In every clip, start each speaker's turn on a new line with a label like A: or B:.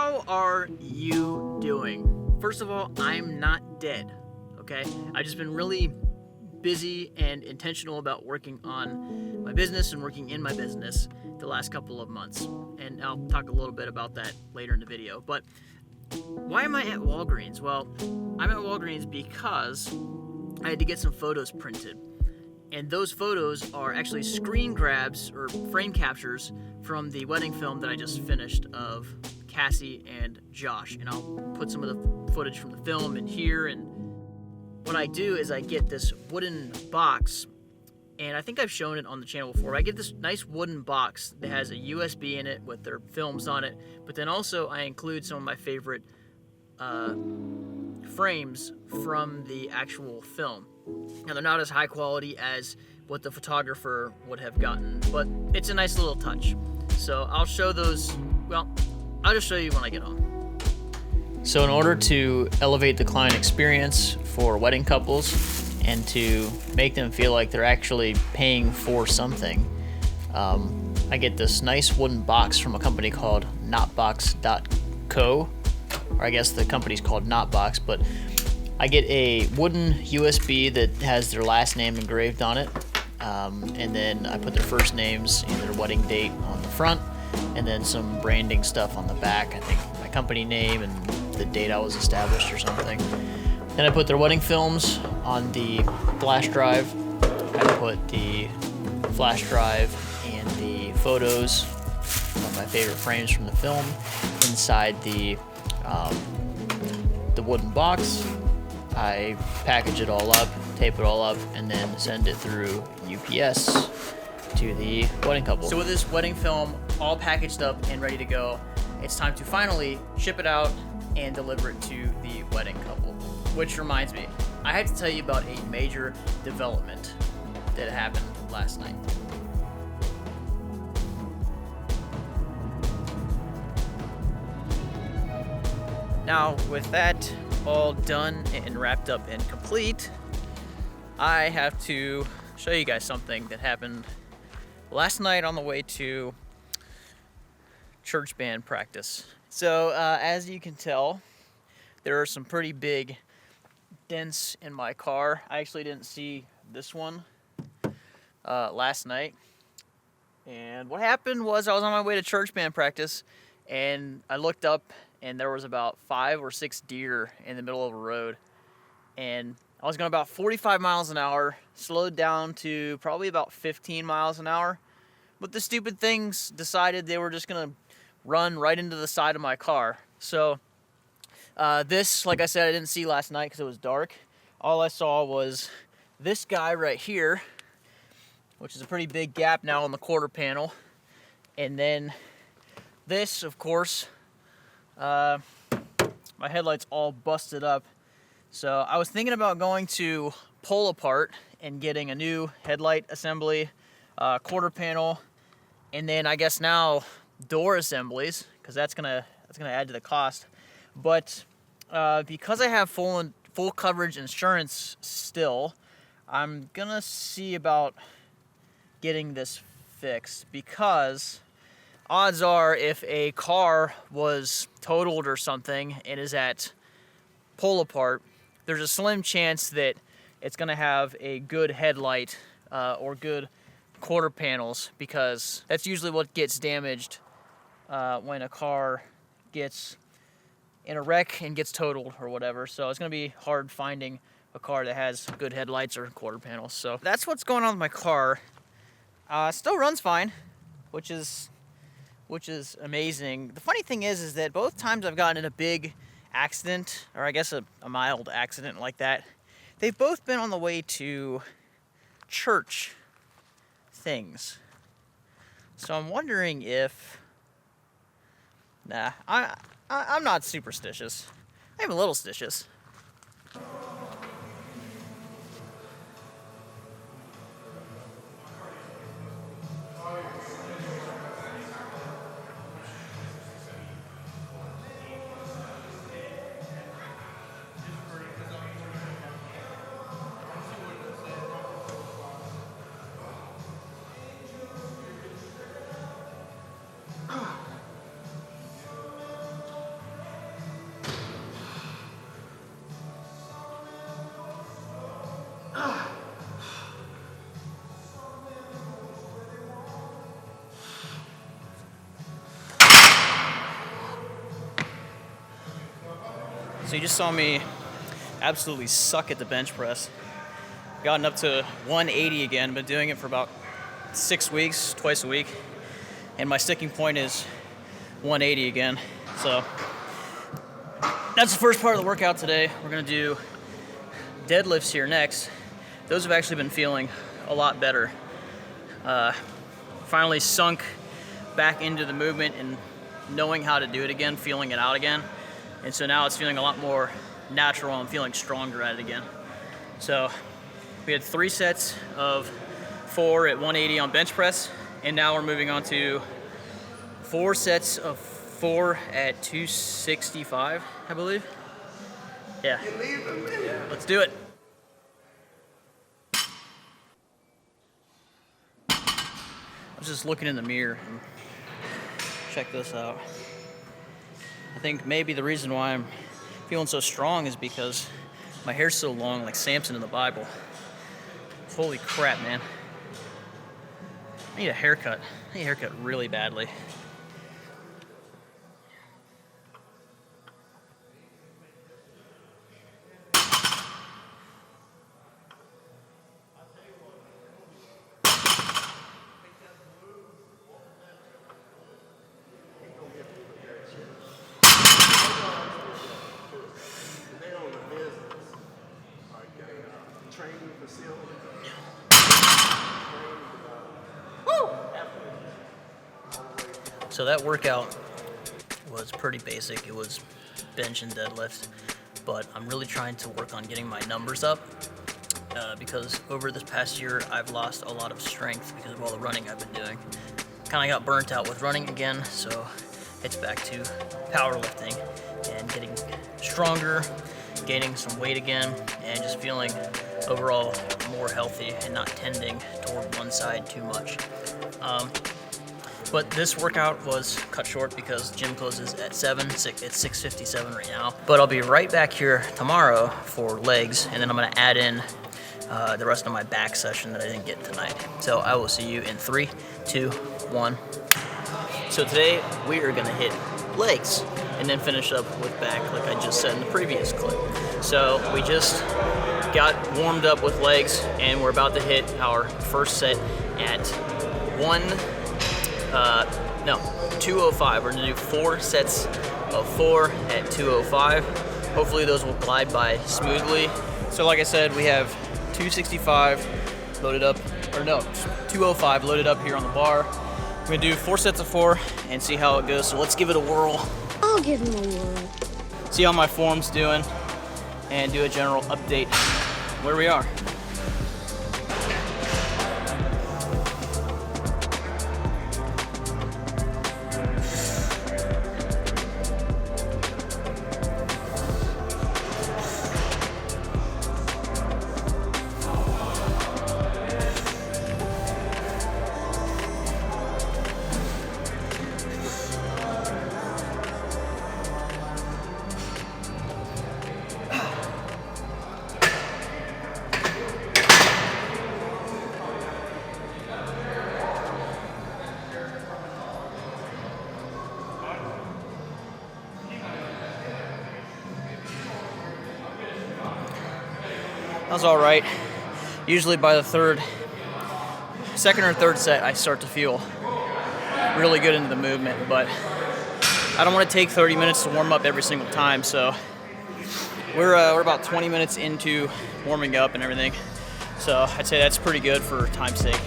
A: How are you doing? First of all, I'm not dead, okay? I've just been really busy and intentional about working on my business and working in my business the last couple of months. And I'll talk a little bit about that later in the video. But why am I at Walgreens? Well, I'm at Walgreens because I had to get some photos printed. And those photos are actually screen grabs or frame captures from the wedding film that I just finished of Cassie and Josh. And I'll put some of the footage from the film in here. And what I do is I get this wooden box, and I think I've shown it on the channel before. I get this nice wooden box that has a USB in it with their films on it, but then also I include some of my favorite frames from the actual film. Now, they're not as high quality as what the photographer would have gotten, but it's a nice little touch. So I'll show those, well, I'll just show you when I get home. So in order to elevate the client experience for wedding couples and to make them feel like they're actually paying for something, I get this nice wooden box from a company called Knotbox.co, or I guess the company's called Knotbox, but I get a wooden USB that has their last name engraved on it, and then I put their first names and their wedding date on the front, and then some branding stuff on the back. I think my company name and the date I was established or something. Then I put their wedding films on the flash drive. I put the flash drive and the photos of my favorite frames from the film inside the wooden box. I package it all up, tape it all up, and then send it through UPS to the wedding couple. So with this wedding film all packaged up and ready to go, it's time to finally ship it out and deliver it to the wedding couple. Which reminds me, I had to tell you about a major development that happened last night. Now, with that all done and wrapped up and complete, I have to show you guys something that happened last night on the way to church band practice. So, as you can tell, there are some pretty big dents in my car. I actually didn't see this one last night. And what happened was I was on my way to church band practice, and I looked up, and there was about 5 or 6 deer in the middle of a road. And I was going about 45 miles an hour, slowed down to probably about 15 miles an hour. But the stupid things decided they were just going to run right into the side of my car. So this, like I said, I didn't see last night because it was dark. All I saw was this guy right here, which is a pretty big gap now on the quarter panel. And then this, of course, my headlight's all busted up. So I was thinking about going to Pull Apart and getting a new headlight assembly, quarter panel, and then I guess now door assemblies, because that's gonna add to the cost. But because I have full coverage insurance still, I'm gonna see about getting this fixed, because odds are if a car was totaled or something and is at Pull Apart, there's a slim chance that it's gonna have a good headlight or good quarter panels, because that's usually what gets damaged when a car gets in a wreck and gets totaled or whatever. So it's gonna be hard finding a car that has good headlights or quarter panels. So that's what's going on with my car. Still runs fine, which is amazing. The funny thing is that both times I've gotten in a big accident, or I guess a mild accident like that, they've both been on the way to church things. So I'm wondering if, I'm not superstitious. I'm a little stitious. So you just saw me absolutely suck at the bench press. Gotten up to 180 again, been doing it for about 6 weeks, twice a week. And my sticking point is 180 again. So that's the first part of the workout today. We're gonna do deadlifts here next. Those have actually been feeling a lot better. Finally sunk back into the movement and knowing how to do it again, feeling it out again. And so now it's feeling a lot more natural. I'm feeling stronger at it again. So we had 3 sets of 4 at 180 on bench press, and now we're moving on to 4 sets of 4 at 265, I believe. Yeah. Let's do it. I was just looking in the mirror and check this out. I think maybe the reason why I'm feeling so strong is because my hair's so long, like Samson in the Bible. Holy crap, man. I need a haircut. I need a haircut really badly. So that workout was pretty basic. It was bench and deadlift, but I'm really trying to work on getting my numbers up because over this past year I've lost a lot of strength because of all the running I've been doing. Kind of got burnt out with running again, so it's back to powerlifting and getting stronger, gaining some weight again, and just feeling overall more healthy and not tending toward one side too much. But this workout was cut short because gym closes at 7. It's 6:57 right now. But I'll be right back here tomorrow for legs, and then I'm gonna add in the rest of my back session that I didn't get tonight. So I will see you in 3, 2, 1. So today we are gonna hit legs and then finish up with back like I just said in the previous clip. So we just got warmed up with legs and we're about to hit our first set at 205. We're gonna do 4 sets of 4 at 205. Hopefully those will glide by smoothly. So like I said, we have 265 loaded up, or no, 205 loaded up here on the bar. We're gonna do 4 sets of 4 and see how it goes. So let's give it a whirl.
B: I'll give him a whirl.
A: See how my form's doing and do a general update where we are. That was all right. Usually by the second or third set, I start to feel really good into the movement, but I don't want to take 30 minutes to warm up every single time, so we're about 20 minutes into warming up and everything, so I'd say that's pretty good for time's sake.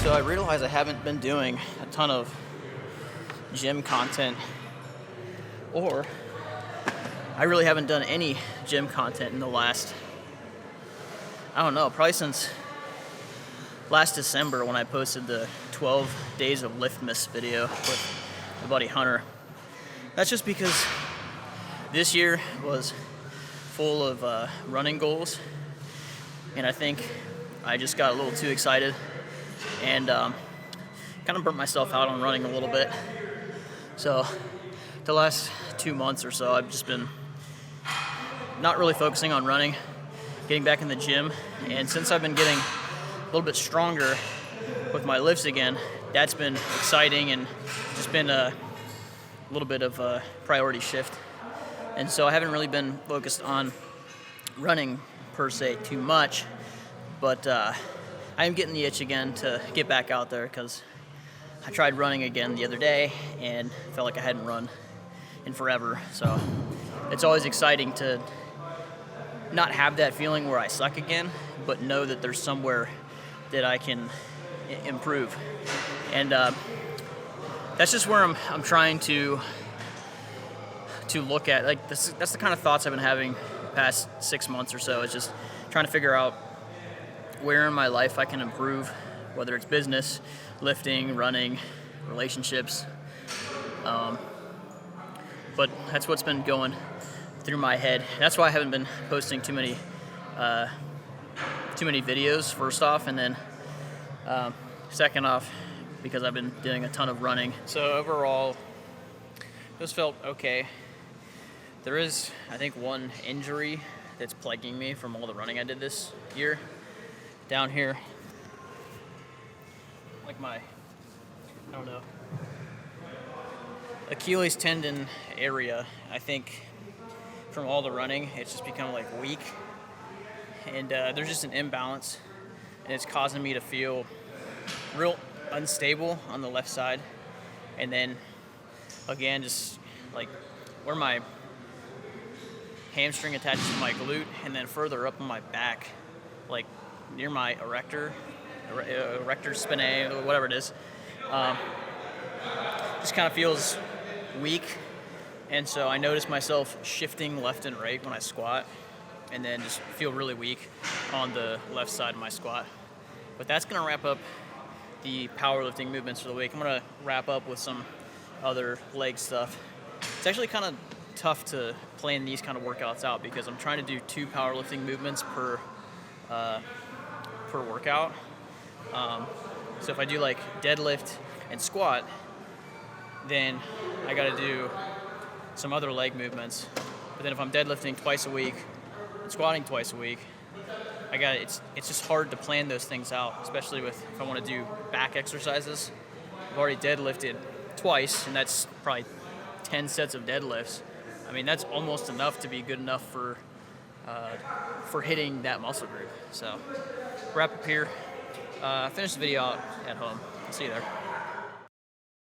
A: So I realize I haven't been doing a ton of gym content, or I really haven't done any gym content in the last, I don't know, probably since last December when I posted the 12 days of Lift Miss video with my buddy Hunter. That's just because This year was full of running goals, and I think I just got a little too excited and kind of burnt myself out on running a little bit. So the last 2 months or so, I've just been not really focusing on running, getting back in the gym, and since I've been getting a little bit stronger with my lifts again, that's been exciting and just been a little bit of a priority shift. And so I haven't really been focused on running per se too much, but I am getting the itch again to get back out there, because I tried running again the other day and felt like I hadn't run in forever. So it's always exciting to not have that feeling where I suck again, but know that there's somewhere that I can improve. And that's just where I'm trying to look at. Like, that's the kind of thoughts I've been having the past 6 months or so. It's just trying to figure out where in my life I can improve, whether it's business, lifting, running, relationships. But that's what's been going through my head. That's why I haven't been posting too many videos, first off, and then second off, because I've been doing a ton of running. So overall, this felt okay. There is, I think, one injury that's plaguing me from all the running I did this year. Down here, like my, I don't know, Achilles tendon area, I think from all the running, it's just become like weak. And there's just an imbalance, and it's causing me to feel real unstable on the left side. And then again, just like where my hamstring attaches to my glute, and then further up on my back, like near my erector spinae, whatever it is, just kind of feels weak. And so I notice myself shifting left and right when I squat, and then just feel really weak on the left side of my squat. But that's gonna wrap up the powerlifting movements for the week. I'm gonna wrap up with some other leg stuff. It's actually kind of tough to plan these kind of workouts out, because I'm trying to do 2 powerlifting movements per workout. So if I do like deadlift and squat, then I got to do some other leg movements. But then if I'm deadlifting twice a week and squatting twice a week, it's just hard to plan those things out, especially if I want to do back exercises. I've already deadlifted twice, and that's probably 10 sets of deadlifts. I mean, that's almost enough to be good enough for hitting that muscle group. So wrap up here. Finish the video out at home. I'll see you there.